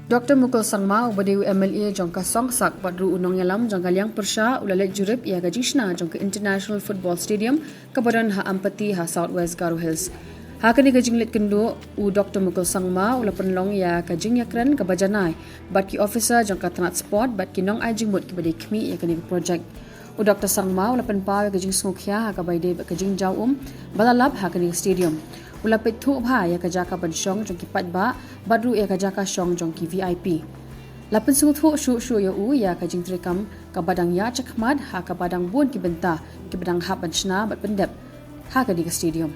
Dr. Mukul Sangma ubadi MLA jangka songsak badru unong yalam jangka liang persha Leit Jurip ia gajishna jangka International Football Stadium kabaran ha Ampati ha Southwest Garo Hills. Ha kani gajing lit kendo u Dr. Mukul Sangma ula penlong ia gajing yakran kabajanai bat ki officer jangka transport bat ki nong ajing mut ki badi kmi ia kani project. U Dr. Sangma ula penpaw gajing sungkhya ha kabaide gajing jawum balalap ha kani stadium. Ula pethu bha ya kajaka bansyong jong ki patba badru ya kajaka syong jong ki VIP. Lapen sungthu shu ya u ya kajing trikam kabadang ya chakmad ha kabadang bun ki benta ki badang ha banshna bat pendep ha ka di stadium.